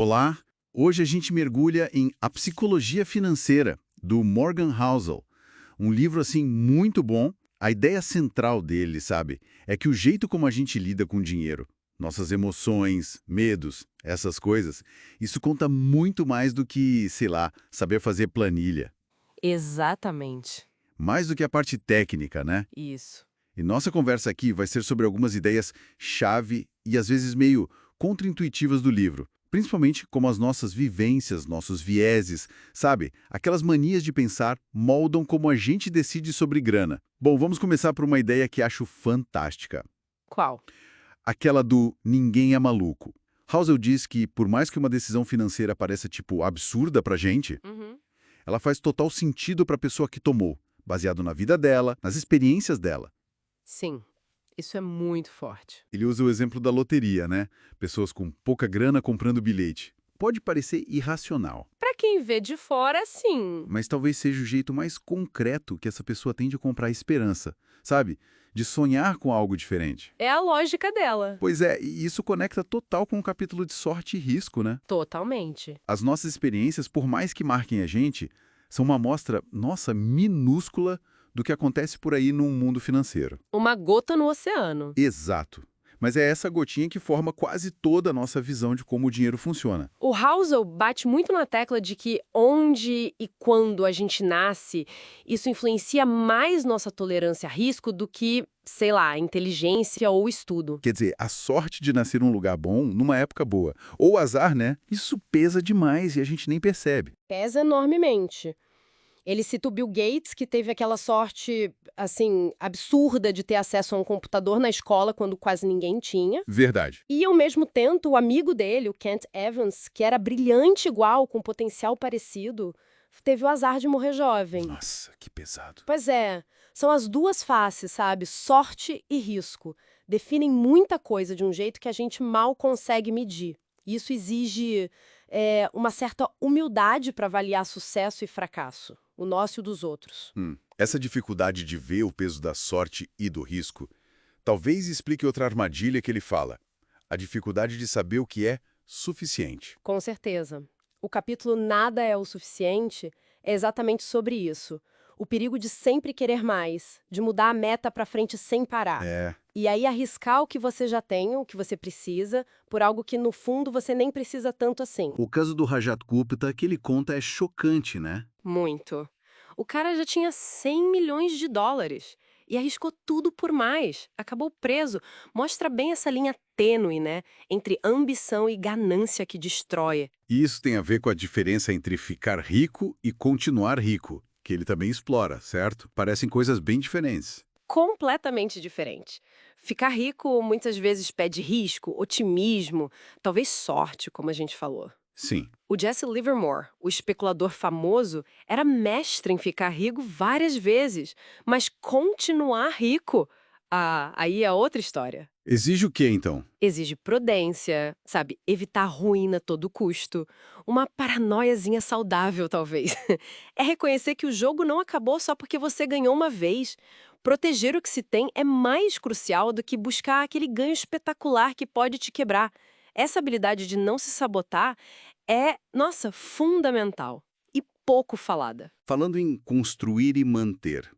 Olá, hoje a gente mergulha em A Psicologia Financeira, do Morgan Housel. Um livro, assim, muito bom. A ideia central dele, sabe, é que o jeito como a gente lida com o dinheiro, nossas emoções, medos, essas coisas, isso conta muito mais do que, sei lá, saber fazer planilha. Exatamente. Mais do que a parte técnica, né? Isso. E nossa conversa aqui vai ser sobre algumas ideias-chave e às vezes meio contraintuitivas do livro. Principalmente como as nossas vivências, nossos vieses, sabe? Aquelas manias de pensar moldam como a gente decide sobre grana. Bom, vamos começar por uma ideia que acho fantástica. Qual? Aquela do ninguém é maluco. Housel diz que, por mais que uma decisão financeira pareça, tipo, absurda pra gente, Uhum. ela faz total sentido pra pessoa que tomou, baseado na vida dela, nas experiências dela. Sim, isso é muito forte. Ele usa o exemplo da loteria, né? Pessoas com pouca grana comprando bilhete. Pode parecer irracional, Pra quem vê de fora, sim. mas talvez seja o jeito mais concreto que essa pessoa tem de comprar esperança, sabe? De sonhar com algo diferente. É a lógica dela. Pois é, e isso conecta total com o capítulo de sorte e risco, né? Totalmente. As nossas experiências, por mais que marquem a gente, são uma amostra, nossa, minúscula do que acontece por aí no mundo financeiro. Uma gota no oceano. Exato. Mas é essa gotinha que forma quase toda a nossa visão de como o dinheiro funciona. O Housel bate muito na tecla de que onde e quando a gente nasce, isso influencia mais nossa tolerância a risco do que, sei lá, inteligência ou estudo. Quer dizer, a sorte de nascer num lugar bom, numa época boa, ou o azar, né? Isso pesa demais e a gente nem percebe. Pesa enormemente. Ele cita o Bill Gates, que teve aquela sorte, assim, absurda de ter acesso a um computador na escola quando quase ninguém tinha. Verdade. E, ao mesmo tempo, o amigo dele, o Kent Evans, que era brilhante igual, com potencial parecido, teve o azar de morrer jovem. Nossa, que pesado. Pois é, são as duas faces, sabe? Sorte e risco. Definem muita coisa de um jeito que a gente mal consegue medir. Isso exige uma certa humildade para avaliar sucesso e fracasso, o nosso e o dos outros. Essa dificuldade de ver o peso da sorte e do risco talvez explique outra armadilha que ele fala. A dificuldade de saber o que é suficiente. Com certeza. O capítulo Nada é o Suficiente é exatamente sobre isso. O perigo de sempre querer mais, de mudar a meta para frente sem parar. É, E aí arriscar o que você já tem, o que você precisa, por algo que no fundo você nem precisa tanto assim. o caso do Rajat Gupta que ele conta é chocante, né? Muito. O cara já tinha 100 milhões de dólares e arriscou tudo por mais. Acabou preso. Mostra bem essa linha tênue, né? Entre ambição e ganância que destrói. E isso tem a ver com a diferença entre ficar rico e continuar rico, que ele também explora, certo? Parecem coisas bem diferentes. Completamente diferente. Ficar rico muitas vezes pede risco, otimismo, talvez sorte, como a gente falou. Sim. O Jesse Livermore, o especulador famoso, era mestre em ficar rico várias vezes, mas continuar rico, aí é outra história. Exige o quê, então? Exige prudência, sabe, evitar ruína a todo custo, uma paranoiazinha saudável, talvez. É reconhecer que o jogo não acabou só porque você ganhou uma vez. Proteger o que se tem é mais crucial do que buscar aquele ganho espetacular que pode te quebrar. Essa habilidade de não se sabotar é, nossa, fundamental e pouco falada. Falando em construir e manter,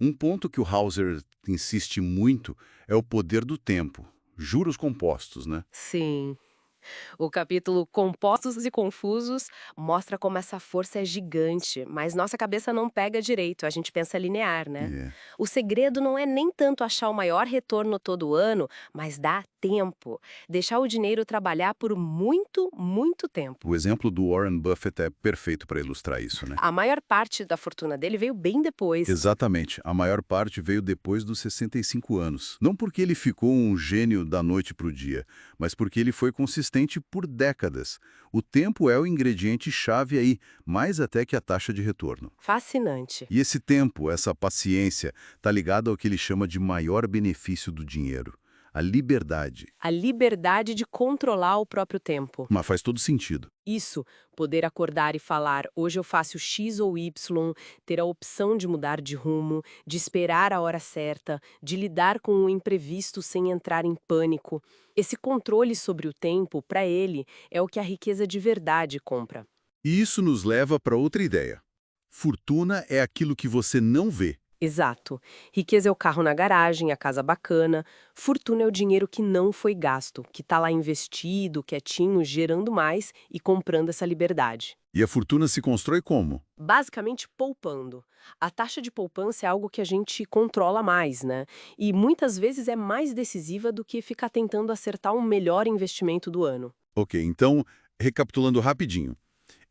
um ponto que o Hauser insiste muito é o poder do tempo. Juros compostos, né? Sim. O capítulo Compostos e Confusos mostra como essa força é gigante, mas nossa cabeça não pega direito, a gente pensa linear, né? É. O segredo não é nem tanto achar o maior retorno todo ano, mas dar tempo. Deixar o dinheiro trabalhar por muito, muito tempo. O exemplo do Warren Buffett é perfeito para ilustrar isso, né? A maior parte da fortuna dele veio bem depois. Exatamente. A maior parte veio depois dos 65 anos. Não porque ele ficou um gênio da noite para o dia, mas porque ele foi consistente por décadas. O tempo é o ingrediente-chave aí, mais até que a taxa de retorno. Fascinante. E esse tempo, essa paciência, está ligado ao que ele chama de maior benefício do dinheiro, A liberdade. A liberdade de controlar o próprio tempo. Mas faz todo sentido. Isso, poder acordar e falar, hoje eu faço X ou Y, ter a opção de mudar de rumo, de esperar a hora certa, de lidar com o imprevisto sem entrar em pânico. Esse controle sobre o tempo, para ele, é o que a riqueza de verdade compra. E isso nos leva para outra ideia. Fortuna é aquilo que você não vê. Exato. Riqueza é o carro na garagem, a casa bacana. Fortuna é o dinheiro que não foi gasto, que está lá investido, quietinho, gerando mais e comprando essa liberdade. E a fortuna se constrói como? Basicamente poupando. A taxa de poupança é algo que a gente controla mais, né? E muitas vezes é mais decisiva do que ficar tentando acertar um melhor investimento do ano. Ok, então, recapitulando rapidinho.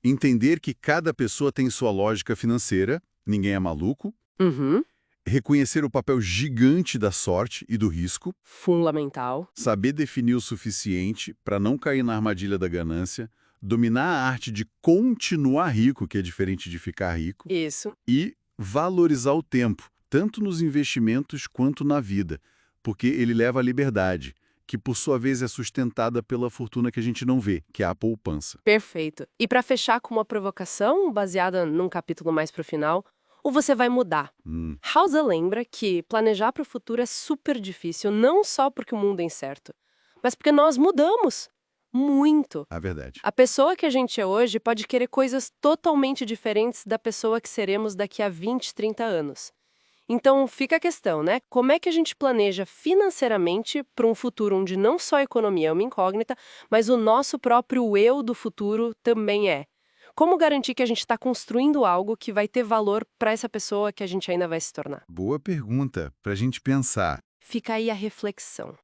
Entender que cada pessoa tem sua lógica financeira, ninguém é maluco. Uhum. Reconhecer o papel gigante da sorte e do risco. Fundamental. Saber definir o suficiente para não cair na armadilha da ganância. Dominar a arte de continuar rico, que é diferente de ficar rico. Isso. E valorizar o tempo, tanto nos investimentos quanto na vida, porque ele leva à liberdade, que por sua vez é sustentada pela fortuna que a gente não vê, que é a poupança. Perfeito. E para fechar com uma provocação, baseada num capítulo mais pro final, ou você vai mudar? Hauser lembra que planejar para o futuro é super difícil, não só porque o mundo é incerto, mas porque nós mudamos. Muito. A verdade. A pessoa que a gente é hoje pode querer coisas totalmente diferentes da pessoa que seremos daqui a 20, 30 anos. Então, fica a questão, né? Como é que a gente planeja financeiramente para um futuro onde não só a economia é uma incógnita, mas o nosso próprio eu do futuro também é? Como garantir que a gente está construindo algo que vai ter valor para essa pessoa que a gente ainda vai se tornar? Boa pergunta, para a gente pensar. Fica aí a reflexão.